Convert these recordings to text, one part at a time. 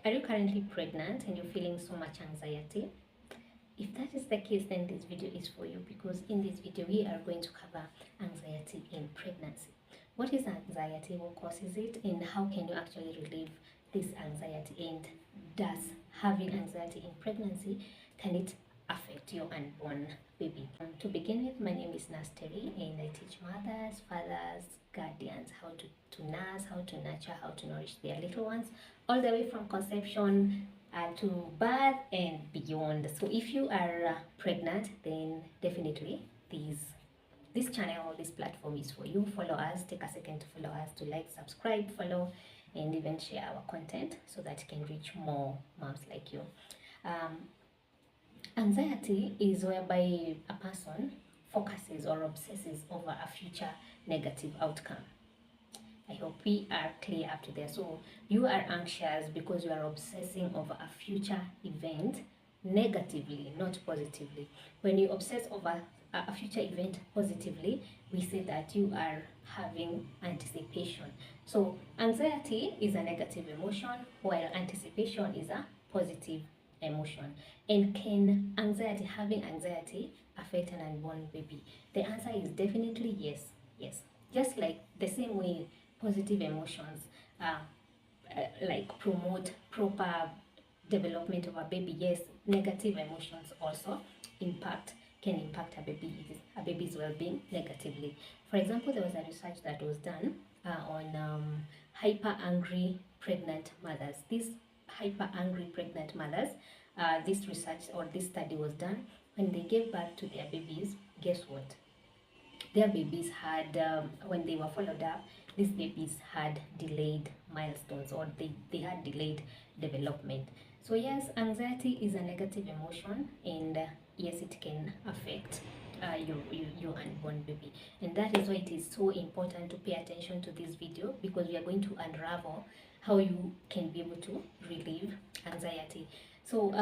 Are you currently pregnant and you're feeling so much anxiety? If that is the case, then this video is for you, because in this video we are going to cover anxiety in pregnancy. What is anxiety? What causes it? And how can you actually relieve this anxiety? And does having anxiety in pregnancy, can it affect your unborn baby? To begin with, my name is Nasteri and I teach mothers, fathers, guardians how to nurse, how to nurture, how to nourish their little ones, all the way from conception to birth and beyond. So if you are pregnant, then definitely this channel or this platform is for you. Follow us, take a second to follow us, to like, subscribe, follow, and even share our content so that it can reach more moms like you. Anxiety is whereby a person focuses or obsesses over a future negative outcome. I hope we are clear up to there. So you are anxious because you are obsessing over a future event negatively, not positively. When you obsess over a future event positively, we say that you are having anticipation. So anxiety is a negative emotion, while anticipation is a positive emotion. And can having anxiety affect an unborn baby? The answer is definitely yes. Yes. Just like the same way positive emotions like promote proper development of a baby, yes, negative emotions also can impact a baby's well-being negatively. For example, there was a research that was done on hyper angry pregnant mothers. These hyper angry pregnant mothers, this research or this study was done when they gave birth to their babies. Guess what? Their babies had, when they were followed up, these babies had delayed milestones, or they had delayed development. So yes, anxiety is a negative emotion, and yes, it can affect your unborn baby. And that is why it is so important to pay attention to this video, because we are going to unravel how you can be able to relieve anxiety. So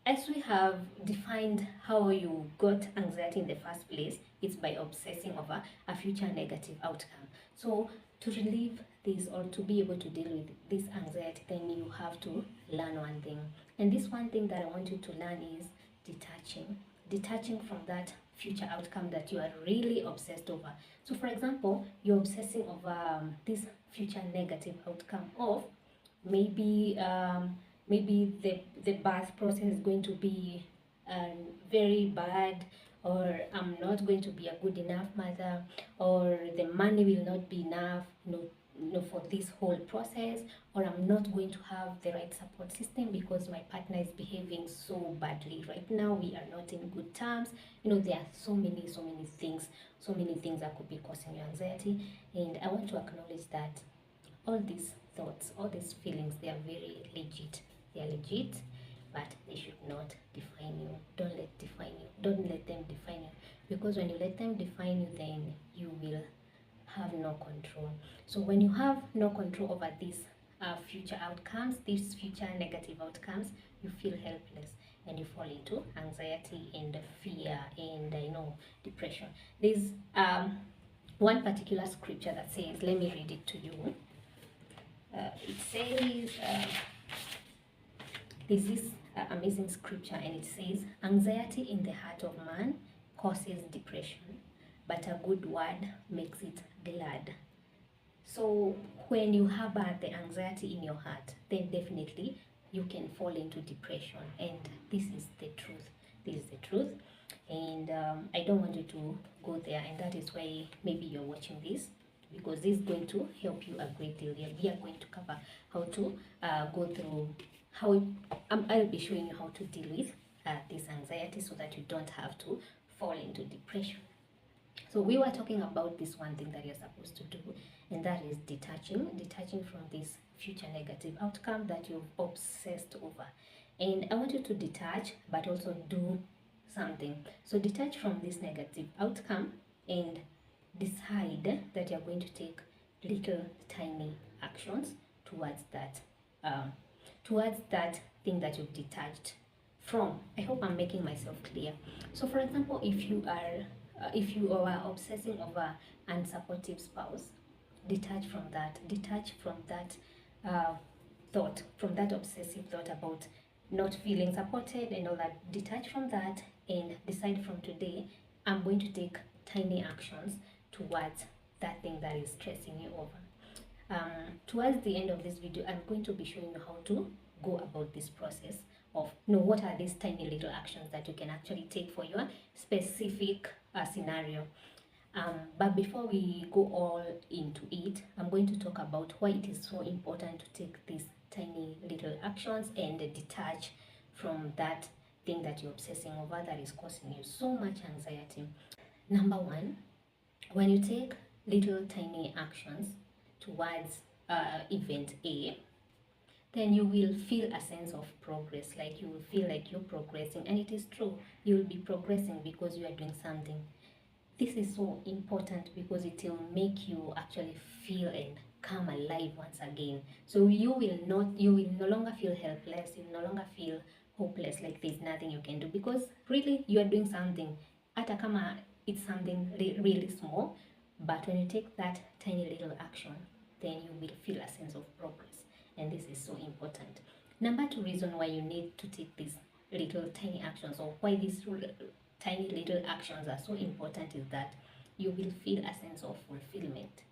as we have defined how you got anxiety in the first place, it's by obsessing over a future negative outcome. So to relieve this, or to be able to deal with this anxiety, then you have to learn one thing. And this one thing that I want you to learn is detaching. Detaching from that future outcome that you are really obsessed over. So for example, you're obsessing over this future negative outcome of maybe maybe the birth process is going to be very bad, or I'm not going to be a good enough mother, or the money will not be enough, for this whole process, or I'm not going to have the right support system because my partner is behaving so badly right now. We are not in good terms. There are so many things that could be causing you anxiety, and I want to acknowledge that all these thoughts, all these feelings, they are very legit. They are legit, but they should not define you. Don't let them define you, because when you let them define you, then you will have no control. So when you have no control over these future outcomes, these future negative outcomes, you feel helpless and you fall into anxiety and fear and depression. There's one particular scripture that says, let me read it to you. It says, there's this amazing scripture, and it says, anxiety in the heart of man causes depression, but a good word makes it glad. So when you harbor the anxiety in your heart, then definitely you can fall into depression. And this is the truth. This is the truth. And I don't want you to go there. And that is why maybe you're watching this, because this is going to help you a great deal. We are going to cover how to go through I'll be showing you how to deal with this anxiety, so that you don't have to fall into depression. So we were talking about this one thing that you're supposed to do, and that is detaching from this future negative outcome that you've obsessed over. And I want you to detach, but also do something. So detach from this negative outcome and decide that you're going to take little tiny actions towards that thing that you've detached from. I hope I'm making myself clear. So for example, if you are obsessing over unsupportive spouse, detach from that. Detach from that thought from that obsessive thought about not feeling supported and all that. Detach from that and decide from today, I'm going to take tiny actions towards that thing that is stressing you over. Towards the end of this video, I'm going to be showing you how to go about this process of what are these tiny little actions that you can actually take for your specific scenario. But before we go all into it, I'm going to talk about why it is so important to take these tiny little actions and detach from that thing that you're obsessing over that is causing you so much anxiety. Number one, when you take little tiny actions towards event A, then you will feel a sense of progress, like you will feel like you're progressing. And it is true, you will be progressing because you are doing something. This is so important because it will make you actually feel and come alive once again. So you will no longer feel helpless, you will no longer feel hopeless, like there's nothing you can do, because really you are doing something. Hata kama it's something really small, but when you take that tiny little action, then you will feel a sense of progress, and this is so important. Number two reason why you need to take these little tiny actions, or why these tiny little actions are so important, is that you will feel a sense of fulfillment.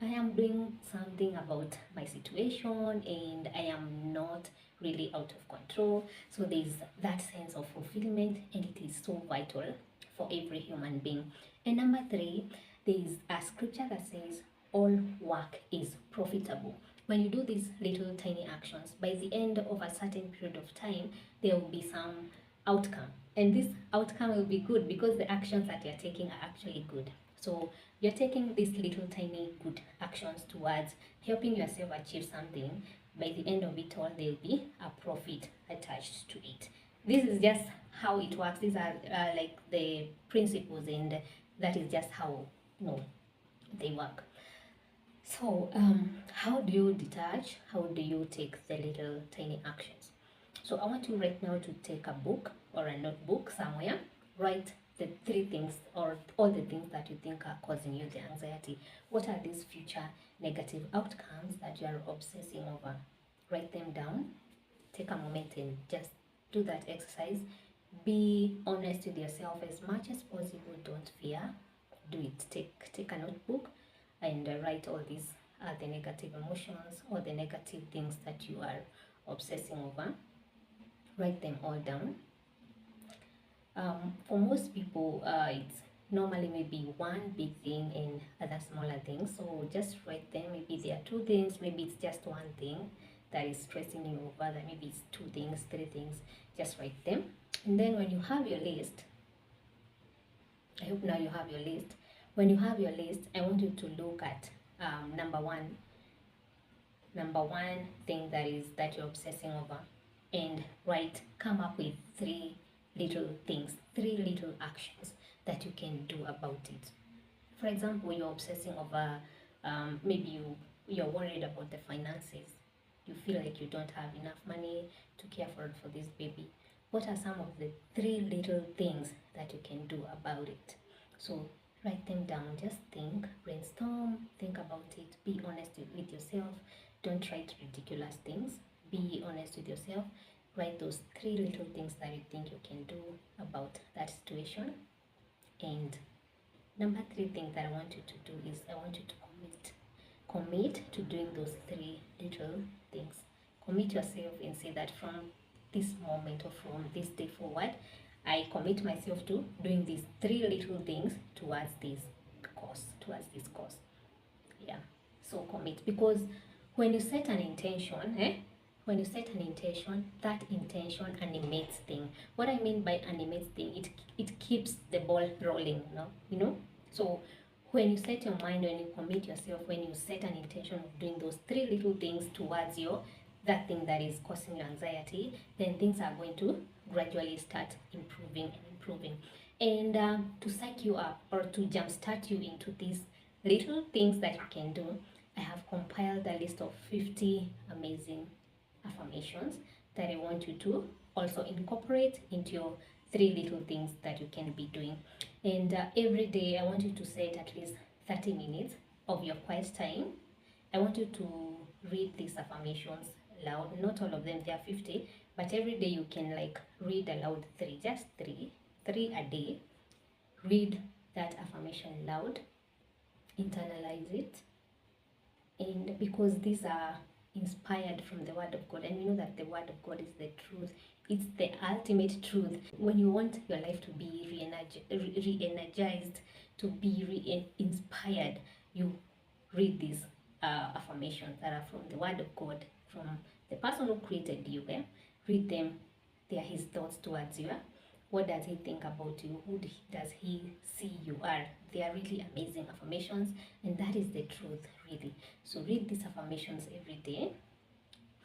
I am doing something about my situation and I am not really out of control. So there's that sense of fulfillment, and it is so vital for every human being. And number three, there is a scripture that says all work is profitable. When you do these little tiny actions, by the end of a certain period of time, there will be some outcome, and this outcome will be good because the actions that you're taking are actually good. So you're taking these little tiny good actions towards helping yourself achieve something. By the end of it all, there will be a profit attached to it. This is just how it works. These are like the principles, and that is just how they work. So how do you detach? How do you take the little tiny actions? So I want you right now to take a book or a notebook somewhere, write the three things or all the things that you think are causing you the anxiety. What are these future negative outcomes that you are obsessing over? Write them down. Take a moment and just do that exercise. Be honest with yourself as much as possible. Don't fear. Do it. Take a notebook and write all these the negative emotions or the negative things that you are obsessing over. Write them all down. For most people, it's normally maybe one big thing and other smaller things. So just write them. Maybe there are two things, maybe it's just one thing that is stressing you over, that maybe it's two things, three things. Just write them. And then when you have your list, I hope now you have your list. When you have your list, I want you to look at number one thing that you're obsessing over, and come up with three little things, three little actions that you can do about it. For example, you're obsessing over maybe you're worried about the finances. You feel like you don't have enough money to care for this baby. What are some of the three little things that you can do about it? So write them down. Just think, brainstorm, think about it. Be honest with yourself. Don't write ridiculous things. Be honest with yourself. Write those three little things that you think you can do about that situation. And number three thing that I want you to do is I want you to commit to doing those three little things. Commit yourself and say that from this moment or from this day forward, I commit myself to doing these three little things towards this cause. Yeah, so commit, because when you set an intention, that intention animates thing. What I mean by animates thing, it keeps the ball rolling, So when you set your mind, when you commit yourself, when you set an intention of doing those three little things towards that thing that is causing you anxiety, then things are going to gradually start improving. And to psych you up, or to jumpstart you into these little things that you can do, I have compiled a list of 50 amazing affirmations that I want you to also incorporate into your three little things that you can be doing. And every day I want you to set at least 30 minutes of your quiet time. I want you to read these affirmations loud. Not all of them, there are 50, but every day you can like read aloud three, just three a day. Read that affirmation loud, internalize it, and because these are inspired from the word of God, and we know that the word of God is the truth, it's the ultimate truth. When you want your life to be re-energized, to be re-inspired, you read these affirmations that are from the word of God, from the person who created you. Read them. They are his thoughts towards you. What does he think about you? Who does he see you are? They are really amazing affirmations, and that is the truth, really. So read these affirmations every day.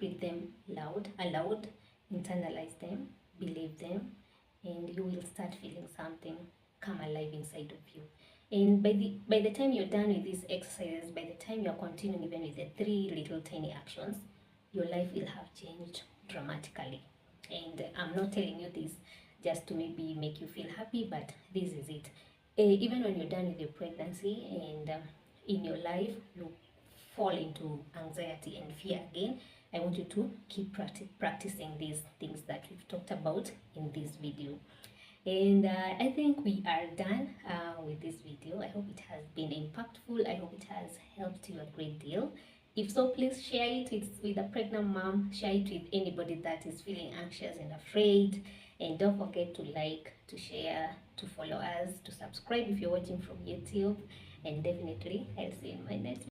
Read them aloud, internalize them, believe them, and you will start feeling something come alive inside of you. And by the time you're done with these exercises, by the time you're continuing even with the 3 little tiny actions, your life will have changed dramatically. And I'm not telling you this just to maybe make you feel happy, but this is it. Even when you're done with your pregnancy and in your life you fall into anxiety and fear again, I want you to keep practicing these things that we've talked about in this video. And I think we are done with this video. I hope it has been impactful. I hope it has helped you a great deal. If so, please share it with a pregnant mom. Share it with anybody that is feeling anxious and afraid. And don't forget to like, to share, to follow us, to subscribe if you're watching from YouTube. And definitely, I'll see you in my next video.